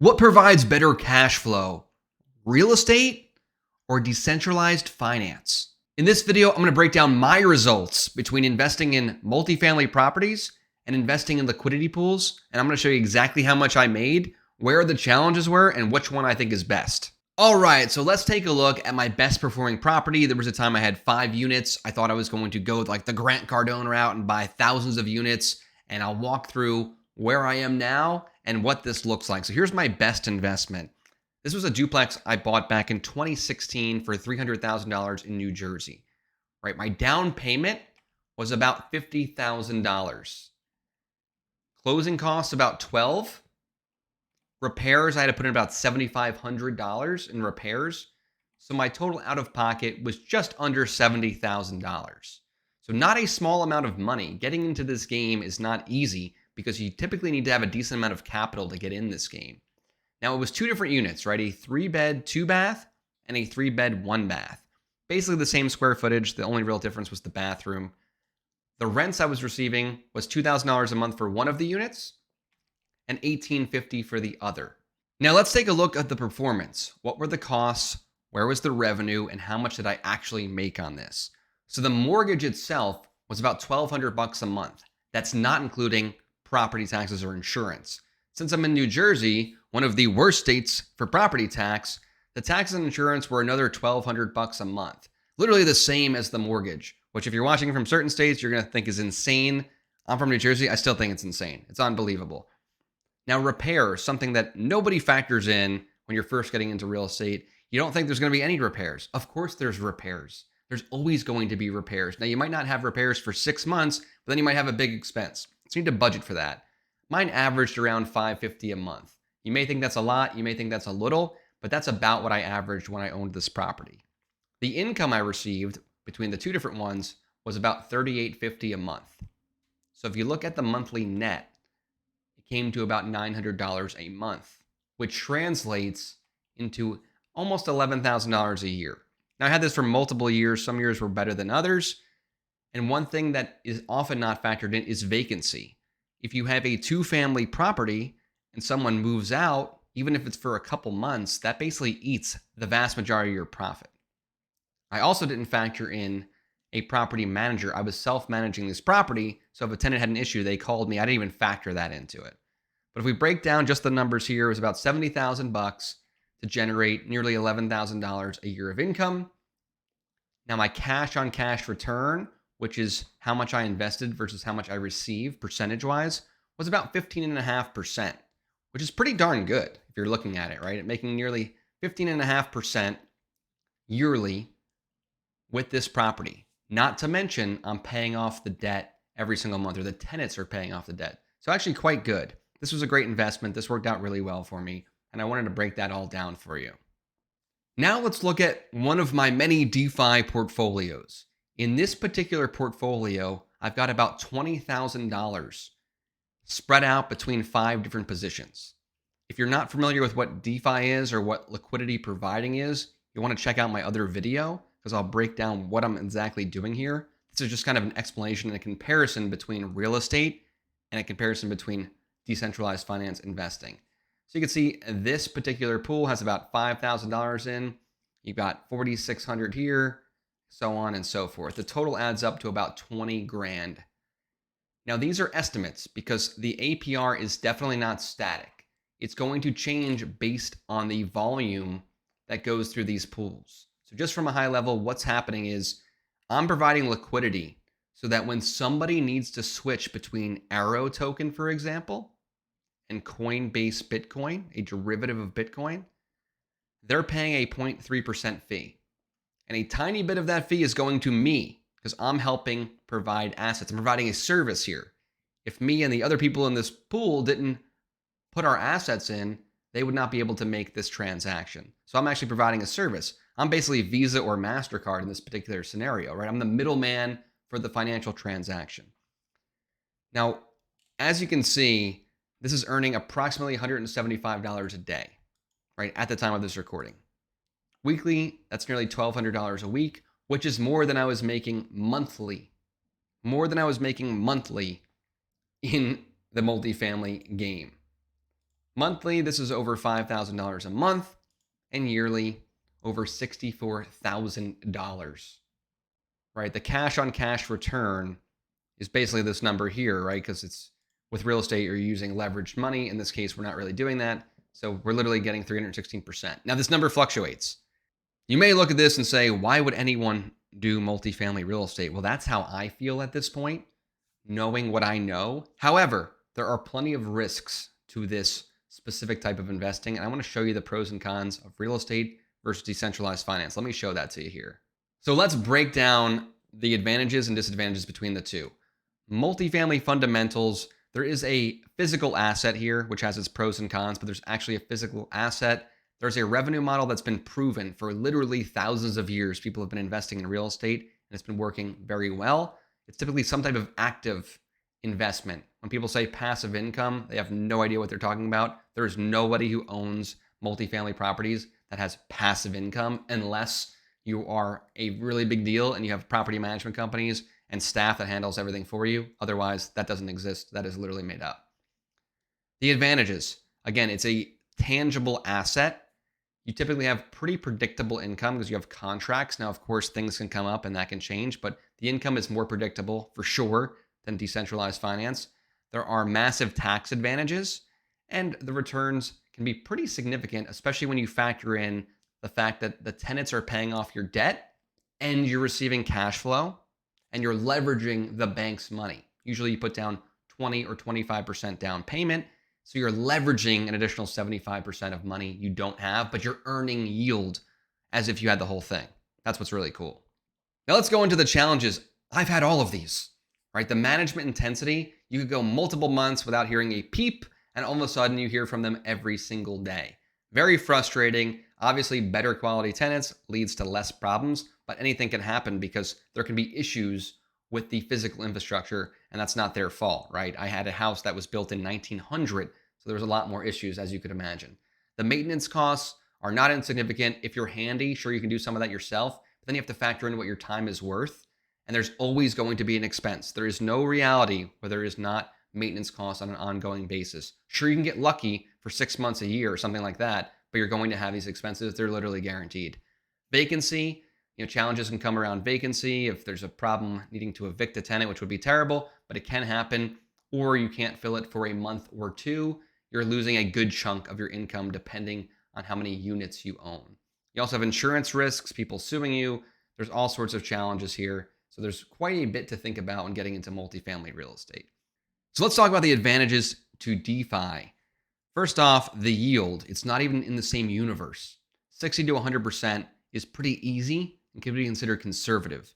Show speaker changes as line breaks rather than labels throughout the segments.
What provides better cash flow? Real estate or decentralized finance? In this video, I'm going to break down my results between investing in multifamily properties and investing in liquidity pools. And I'm going to show you exactly how much I made, where the challenges were, and which one I think is best. All right, so let's take a look at my best performing property. There was a time I had 5 units. I thought I was going to go like the Grant Cardone route and buy thousands of units. And I'll walk through where I am now and what this looks like. So here's my best investment. This was a duplex I bought back in 2016 for $300,000 in New Jersey. Right, my down payment was about $50,000. Closing costs about $12,000. Repairs, I had to put in about $7,500 in repairs. So my total out of pocket was just under $70,000. So not a small amount of money. Getting into this game is not easy because you typically need to have a decent amount of capital to get in this game. Now, it was 2 different units, right? A 3-bed, 2-bath and a 3-bed, 1-bath. Basically the same square footage. The only real difference was the bathroom. The rents I was receiving was $2,000 a month for one of the units and $1,850 for the other. Now, let's take a look at the performance. What were the costs? Where was the revenue? And how much did I actually make on this? So the mortgage itself was about $1,200 a month. That's not including property taxes or insurance. Since I'm in New Jersey, one of the worst states for property tax, the taxes and insurance were another $1,200 a month. Literally the same as the mortgage, which if you're watching from certain states, you're going to think is insane. I'm from New Jersey. I still think it's insane. It's unbelievable. Now, repairs, something that nobody factors in when you're first getting into real estate. You don't think there's going to be any repairs. Of course there's repairs. There's always going to be repairs. Now, you might not have repairs for 6 months, but then you might have a big expense. So you need to budget for that. Mine averaged around $550 a month. You may think that's a lot. You may think that's a little, but that's about what I averaged when I owned this property. The income I received between the 2 different ones was about $38.50 a month. So if you look at the monthly net, it came to about $900 a month, which translates into almost $11,000 a year. Now, I had this for multiple years. Some years were better than others. And one thing that is often not factored in is vacancy. If you have a 2-family property and someone moves out, even if it's for a couple months, that basically eats the vast majority of your profit. I also didn't factor in a property manager. I was self-managing this property, so if a tenant had an issue, they called me. I didn't even factor that into it. But if we break down just the numbers here, it was about $70,000 to generate nearly $11,000 a year of income. Now, my cash on cash return, which is how much I invested versus how much I received percentage-wise, was about 15.5%, which is pretty darn good if you're looking at it, right? Making nearly 15.5% yearly with this property. Not to mention, I'm paying off the debt every single month, or the tenants are paying off the debt. So actually quite good. This was a great investment. This worked out really well for me, and I wanted to break that all down for you. Now let's look at one of my many DeFi portfolios. In this particular portfolio, I've got about $20,000 spread out between 5 different positions. If you're not familiar with what DeFi is or what liquidity providing is, you want to check out my other video because I'll break down what I'm exactly doing here. This is just kind of an explanation and a comparison between real estate and a comparison between decentralized finance investing. So you can see this particular pool has about $5,000 in. You've got $4,600 here, so on and so forth. The total adds up to about 20 grand. Now, these are estimates because the APR is definitely not static. It's going to change based on the volume that goes through these pools. So just from a high level, what's happening is I'm providing liquidity so that when somebody needs to switch between Arrow token, for example, and Coinbase Bitcoin, a derivative of Bitcoin, they're paying a 0.3% fee. And a tiny bit of that fee is going to me because I'm helping provide assets. I'm providing a service here. If me and the other people in this pool didn't put our assets in, they would not be able to make this transaction. So I'm actually providing a service. I'm basically Visa or MasterCard in this particular scenario, right? I'm the middleman for the financial transaction. Now, as you can see, this is earning approximately $175 a day, right, at the time of this recording. Weekly, that's nearly $1,200 a week, which is more than I was making monthly. More than I was making monthly in the multifamily game. Monthly, this is over $5,000 a month, and yearly, over $64,000, right? The cash on cash return is basically this number here, right? Because it's with real estate, you're using leveraged money. In this case, we're not really doing that. So we're literally getting 316%. Now, this number fluctuates. You may look at this and say, why would anyone do multifamily real estate? Well, that's how I feel at this point, knowing what I know. However, there are plenty of risks to this specific type of investing. And I want to show you the pros and cons of real estate versus decentralized finance. Let me show that to you here. So let's break down the advantages and disadvantages between the two. Multifamily fundamentals, there is a physical asset here, which has its pros and cons, but there's actually a physical asset. There's a revenue model that's been proven for literally thousands of years. People have been investing in real estate and it's been working very well. It's typically some type of active investment. When people say passive income, they have no idea what they're talking about. There's nobody who owns multifamily properties that has passive income unless you are a really big deal and you have property management companies and staff that handles everything for you. Otherwise, that doesn't exist. That is literally made up. The advantages, again, it's a tangible asset. You typically have pretty predictable income because you have contracts. Now, of course, things can come up and that can change, but the income is more predictable for sure than decentralized finance. There are massive tax advantages, and the returns can be pretty significant, especially when you factor in the fact that the tenants are paying off your debt and you're receiving cash flow and you're leveraging the bank's money. Usually you put down 20 or 25% down payment. So you're leveraging an additional 75% of money you don't have, but you're earning yield as if you had the whole thing. That's what's really cool. Now let's go into the challenges. I've had all of these, right? The management intensity, you could go multiple months without hearing a peep, and all of a sudden you hear from them every single day. Very frustrating. Obviously, better quality tenants leads to less problems, but anything can happen because there can be issues with the physical infrastructure, and that's not their fault, right? I had a house that was built in 1900, so there was a lot more issues, as you could imagine. The maintenance costs are not insignificant. If you're handy, sure, you can do some of that yourself, but then you have to factor in what your time is worth, and there's always going to be an expense. There is no reality where there is not maintenance costs on an ongoing basis. Sure, you can get lucky for 6 months, a year, or something like that, but you're going to have these expenses. They're literally guaranteed. Vacancy, challenges can come around vacancy. If there's a problem needing to evict a tenant, which would be terrible, but it can happen, or you can't fill it for a month or two, you're losing a good chunk of your income depending on how many units you own. You also have insurance risks, people suing you. There's all sorts of challenges here. So there's quite a bit to think about when getting into multifamily real estate. So let's talk about the advantages to DeFi. First off, the yield. It's not even in the same universe. 60 to 100% is pretty easy and can be considered conservative.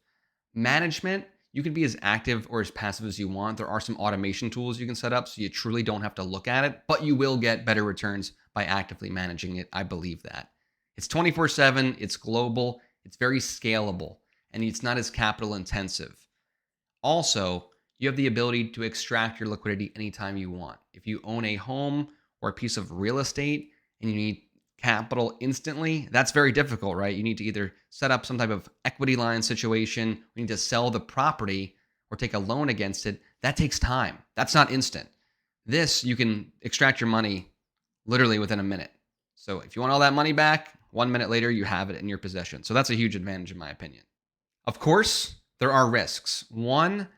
Management, you can be as active or as passive as you want. There are some automation tools you can set up so you truly don't have to look at it, but you will get better returns by actively managing it. I believe that. It's 24/7, it's global, it's very scalable, and it's not as capital intensive. Also, you have the ability to extract your liquidity anytime you want. If you own a home or a piece of real estate and you need capital instantly, that's very difficult, right? You need to either set up some type of equity line situation, we need to sell the property or take a loan against it. That takes time. That's not instant. This, you can extract your money literally within a minute. So if you want all that money back, 1 minute later, you have it in your possession. So that's a huge advantage in my opinion. Of course, there are risks. One,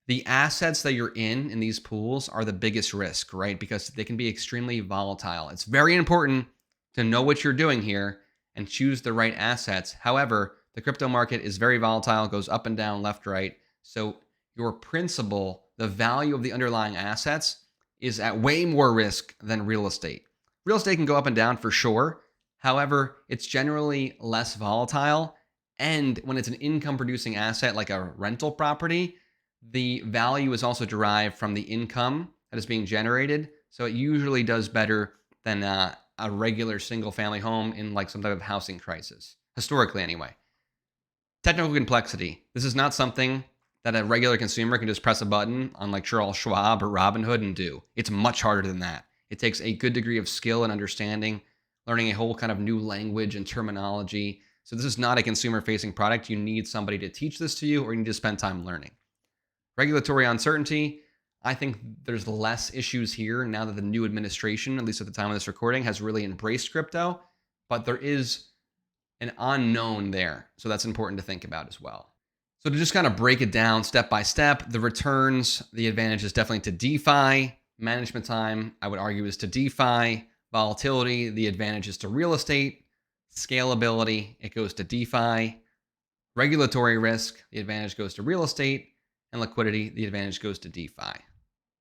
the assets that you're in these pools are the biggest risk, right? Because they can be extremely volatile. It's very important to know what you're doing here and choose the right assets. However, the crypto market is very volatile, goes up and down, left, right. So your principal, the value of the underlying assets, is at way more risk than real estate. Real estate can go up and down for sure. However, it's generally less volatile. And when it's an income producing asset like a rental property, the value is also derived from the income that is being generated. So it usually does better than a regular single family home in like some type of housing crisis, historically anyway. Technical complexity. This is not something that a regular consumer can just press a button on like Charles Schwab or Robinhood and do. It's much harder than that. It takes a good degree of skill and understanding, learning a whole kind of new language and terminology. So this is not a consumer-facing product. You need somebody to teach this to you, or you need to spend time learning. Regulatory uncertainty. I think there's less issues here now that the new administration, at least at the time of this recording, has really embraced crypto, but there is an unknown there. So that's important to think about as well. So to just kind of break it down step by step, the returns, the advantage is definitely to DeFi. Management time, I would argue, is to DeFi. Volatility, the advantage is to real estate. Scalability, it goes to DeFi. Regulatory risk, the advantage goes to real estate. And liquidity, the advantage goes to DeFi.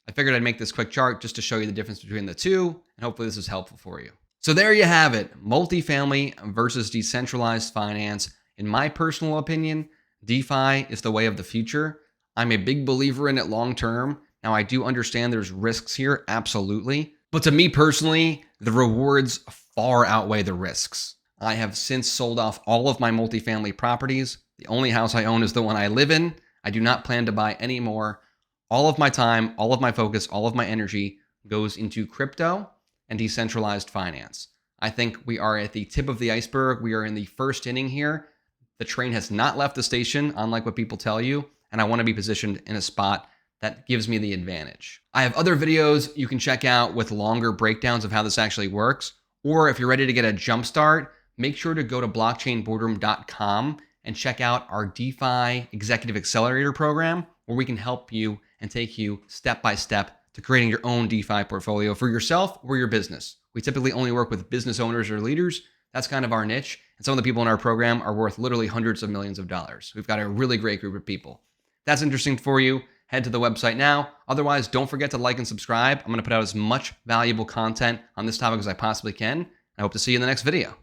I figured I'd make this quick chart just to show you the difference between the two, and hopefully this is helpful for you. So there you have it, multifamily versus decentralized finance. In my personal opinion, DeFi is the way of the future. I'm a big believer in it long term. Now, I do understand there's risks here, absolutely. But to me personally, the rewards far outweigh the risks. I have since sold off all of my multifamily properties. The only house I own is the one I live in. I do not plan to buy any more. All of my time, all of my focus, all of my energy goes into crypto and decentralized finance. I think we are at the tip of the iceberg. We are in the first inning here. The train has not left the station, unlike what people tell you, and I want to be positioned in a spot that gives me the advantage. I have other videos you can check out with longer breakdowns of how this actually works, or if you're ready to get a jump start, make sure to go to blockchainboardroom.com and check out our DeFi Executive Accelerator program, where we can help you and take you step by step to creating your own DeFi portfolio for yourself or your business. We typically only work with business owners or leaders. That's kind of our niche. And some of the people in our program are worth literally hundreds of millions of dollars. We've got a really great group of people. If that's interesting for you, head to the website now. Otherwise, don't forget to like and subscribe. I'm going to put out as much valuable content on this topic as I possibly can. I hope to see you in the next video.